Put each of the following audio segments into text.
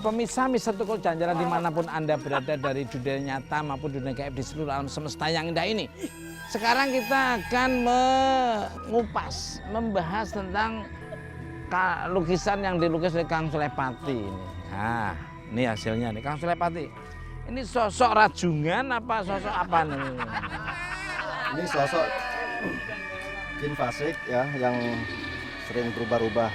pemirsa Mister Tukul Jalan-Jalan dimanapun Anda berada dari dunia nyata maupun dunia gaib di seluruh alam semesta yang indah ini. Sekarang kita akan mengupas, membahas tentang lukisan yang dilukis oleh Kang Sulepati ini. Nah, ini hasilnya nih Kang Sulepati. Ini sosok rajungan apa sosok apa nih? Ini sosok jin fasik ya yang sering berubah-ubah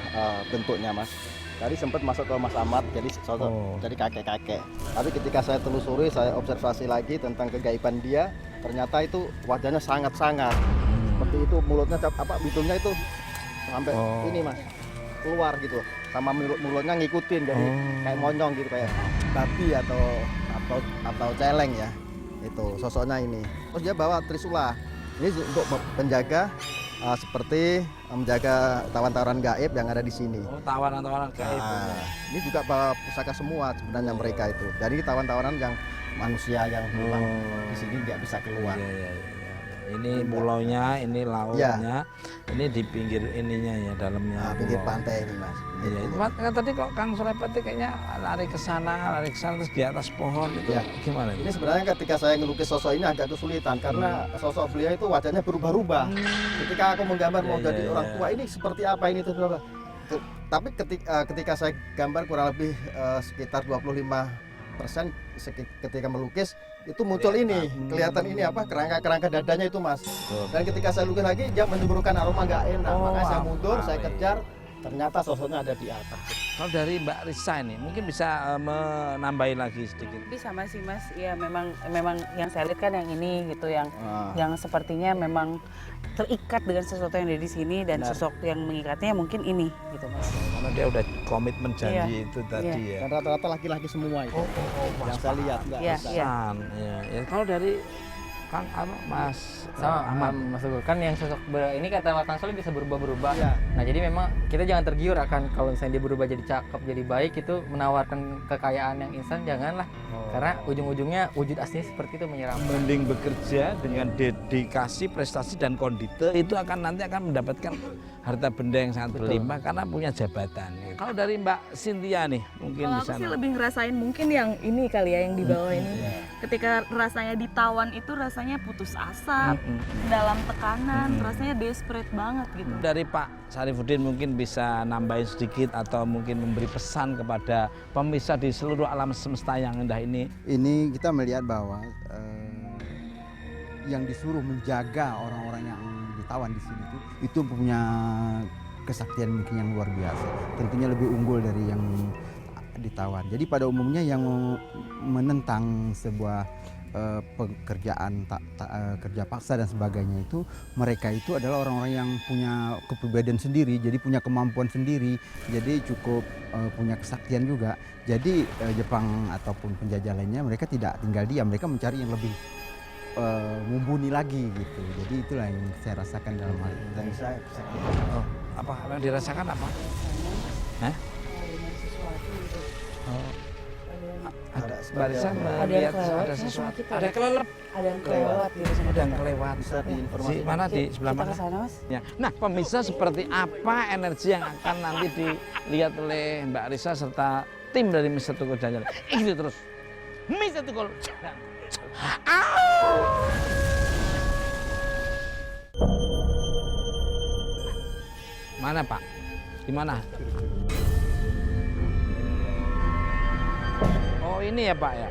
bentuknya, Mas. Tadi sempat masuk ke Mas Ahmad jadi sosok jadi kakek-kakek. Tapi ketika saya telusuri, saya observasi lagi tentang kegaiban dia, ternyata itu wajahnya sangat-sangat. Seperti itu mulutnya bitunya itu sampai ini, Mas. Keluar gitu. Sama mulutnya ngikutin jadi kayak monyong gitu kayak babi atau celeng ya. Itu sosoknya ini. Terus dia bawa trisula. Ini untuk penjaga seperti menjaga tawan-tawan gaib yang ada di sini. Oh, tawanan-tawanan gaib. Ini juga bawa pusaka semua sebenarnya mereka itu. Jadi tawan-tawanan yang manusia yang memang di sini nggak bisa keluar. Iya. Ini pulaunya, ini lautnya, ini di pinggir ininya ya dalamnya. Pinggir pantai ini, Mas. Iya, itu tadi kok Kang Sulepati kayaknya lari ke sana terus di atas pohon itu gimana? Ini sebenarnya ketika saya ngelukis sosok ini agak kesulitan karena sosok beliau itu wajahnya berubah-ubah. Ketika aku menggambar mau jadi orang tua ini seperti apa ini tuh. Tapi ketika saya gambar kurang lebih sekitar 25% ketika melukis itu muncul ini, kelihatan ini apa kerangka dadanya itu, Mas. Dan ketika saya lukis lagi dia menimbulkan aroma nggak enak, makanya saya mundur, saya kejar, ternyata sosoknya ada di atas. Kalau dari Mbak Risa ini mungkin bisa menambahin lagi sedikit. Bisa masih Mas, ya memang yang saya lihat kan yang ini gitu yang sepertinya memang terikat dengan sesuatu yang ada di sini dan sosok yang mengikatnya mungkin ini gitu, Mas. Karena dia udah komitmen janji itu tadi ya. Dan rata-rata laki-laki semua itu. Yang saya lihat enggak bisa. Ya. Kalau dari Kang Mas Ahmad, Mas Tukul kan yang sosok ini kata Kang Soleh bisa berubah-berubah. Iya. Nah jadi memang kita jangan tergiur akan kalau misalnya dia berubah jadi cakep, jadi baik itu menawarkan kekayaan yang instan, janganlah. Karena ujung-ujungnya wujud aslinya seperti itu menyeramkan. mending bekerja dengan dedikasi, prestasi dan kondite itu nanti akan mendapatkan harta benda yang sangat berlimpah karena punya jabatan. Kalau dari Mbak Cynthia nih mungkin Kalau bisa. aku sih lebih ngerasain mungkin yang ini kali ya yang di bawah ini. Ketika rasanya ditawan itu rasanya putus asa, dalam tekanan, rasanya desperate banget gitu. Dari Pak Syarifuddin mungkin bisa nambahin sedikit atau mungkin memberi pesan kepada pemirsa di seluruh alam semesta yang indah ini. Ini kita melihat bahwa yang disuruh menjaga orang-orang yang ditawan di sini itu punya kesaktian mungkin yang luar biasa. Tentunya lebih unggul dari yang ditawan. Jadi pada umumnya yang menentang sebuah pekerjaan kerja paksa dan sebagainya itu mereka itu adalah orang-orang yang punya kepribadian sendiri, jadi punya kemampuan sendiri, jadi cukup punya kesaktian juga. Jadi Jepang ataupun penjajah lainnya mereka tidak tinggal diam, mereka mencari yang lebih mumpuni lagi gitu. Jadi itulah yang saya rasakan dalam hal ini. Dan saya Apa yang dirasakan apa? Hah? Mbak Risa melihat ada sesuatu, ada kelelep, Ada yang kelewat gitu sama ada yang kelewat. bisa diinformasikan. Mana di sebelah kita mana? ke sana, Mas. Ya. Nah, pemirsa seperti apa energi yang akan nanti dilihat oleh Mbak Risa serta tim dari Mister Tukul Jalan-Jalan. Ikuti terus. Mister Tukul Jalan-Jalan. Mana Pak? Di mana? Oh ini ya Pak ya?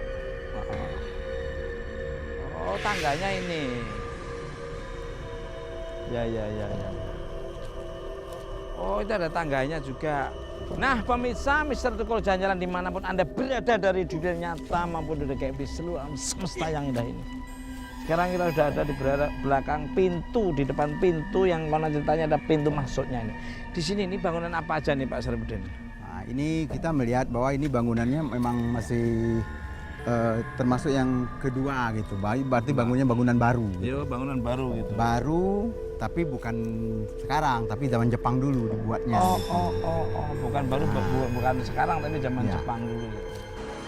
Oh tangganya ini. Ya. Oh itu ada tangganya juga. Nah pemirsa Mister Tukul Jalan-Jalan dimanapun Anda berada dari dunia nyata maupun dunia gaib di seluruh alam semesta yang indah ini. Sekarang kita sudah ada di belakang pintu, di depan pintu yang mana ceritanya ada pintu masuknya ini. Di sini ini bangunan apa aja nih Pak Syarifuddin? Nah, ini kita melihat bahwa ini bangunannya memang masih termasuk yang kedua gitu. Berarti bangunnya bangunan baru. Iya, bangunan baru gitu. Baru tapi bukan sekarang, tapi zaman Jepang dulu dibuatnya. Bukan baru, bukan sekarang tapi zaman Ya. Jepang dulu.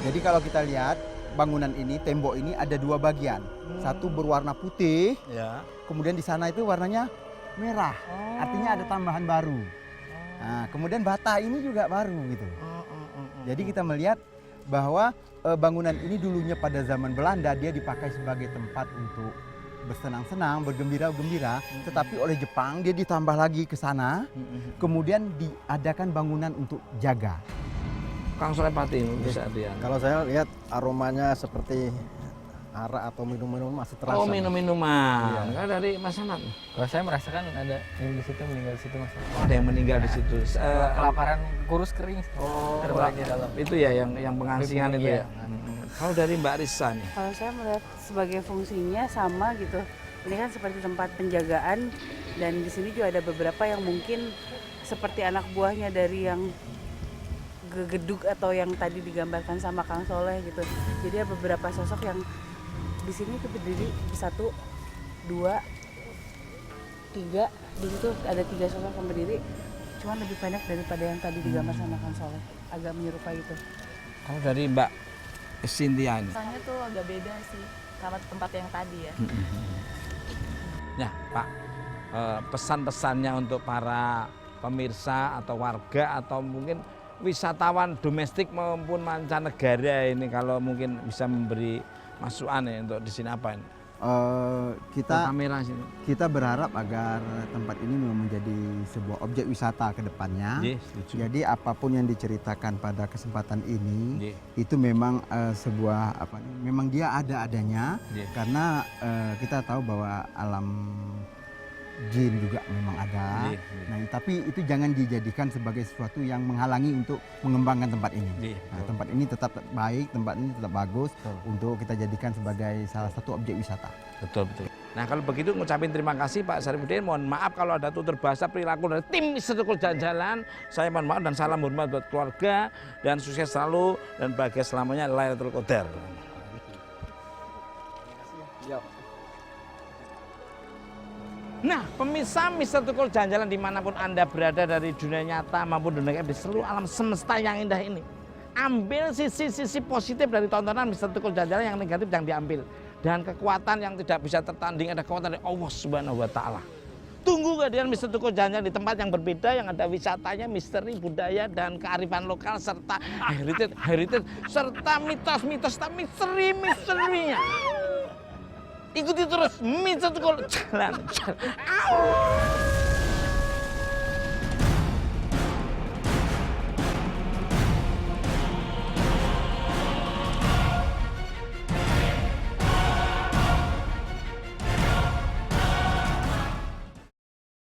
Jadi kalau kita lihat bangunan ini, tembok ini ada dua bagian. Satu berwarna putih, Ya. kemudian di sana itu warnanya merah. Artinya ada tambahan baru. Nah, kemudian bata ini juga baru gitu. Jadi kita melihat bahwa bangunan ini dulunya pada zaman Belanda dia dipakai sebagai tempat untuk bersenang-senang, bergembira-gembira, tetapi oleh Jepang dia ditambah lagi ke sana, kemudian diadakan bangunan untuk jaga. Kang Sulepati bisa dia. Kalau saya lihat aromanya seperti arak atau minum-minum masih terasa. Oh, minum-minuman. Enggak dari Mas Ahmad. Kalau saya merasakan ada yang di situ meninggal di situ Mas. Oh, ada yang meninggal di situ. Kelaparan kurus kering. Terbang di dalam. Itu ya yang pengasihan itu ya. Kalau dari Mbak Risa nih. Kalau saya melihat sebagai fungsinya sama gitu. Ini kan seperti tempat penjagaan dan di sini juga ada beberapa yang mungkin seperti anak buahnya dari yang gegeduk atau yang tadi digambarkan sama Kang Soleh gitu. Jadi ada beberapa sosok yang di sini tuh berdiri 1, 2, 3. Di situ ada 3 sosok yang berdiri. Cuman lebih banyak daripada yang tadi digambar sama Kang Soleh. Agak menyerupai itu. Kalau dari Mbak Cynthia ini. Rasanya tuh agak beda sih sama tempat yang tadi ya. Ya Pak, pesan-pesannya untuk para pemirsa atau warga atau mungkin wisatawan domestik maupun mancanegara ini kalau mungkin bisa memberi masukan ya untuk di sini apa ini? Kamera sini. Kita berharap agar tempat ini memang menjadi sebuah objek wisata ke depannya. Jadi apapun yang diceritakan pada kesempatan ini itu memang sebuah memang dia ada adanya karena kita tahu bahwa alam jin juga memang ada. Nah, tapi itu jangan dijadikan sebagai sesuatu yang menghalangi untuk mengembangkan tempat ini. Nah, tempat ini tetap baik, tempat ini tetap bagus untuk kita jadikan sebagai salah satu objek wisata. Betul. Nah kalau begitu ngucapin terima kasih Pak Syarifuddin. Mohon maaf kalau ada tutur bahasa perilaku dari tim Mistertukul Jalan-Jalan. Saya mohon maaf dan salam hormat buat keluarga dan sukses selalu dan bahagia selamanya Lailatul Qadar. Nah, pemirsa Mistertukul Jalan-Jalan dimanapun Anda berada dari dunia nyata maupun dunia gaib di seluruh alam semesta yang indah ini. Ambil sisi-sisi positif dari tontonan Mistertukul Jalan-Jalan, yang negatif yang diambil. Dan kekuatan yang tidak bisa tertanding ada kekuatan dari Allah Subhanahu wa Ta'ala. Tunggu kehadiran Mistertukul Jalan-Jalan di tempat yang berbeda, yang ada wisatanya, misteri, budaya, dan kearifan lokal, serta heritage, serta mitos-mitos, serta misteri-misterinya. Ikuti terus Mistertukul Jalan-Jalan.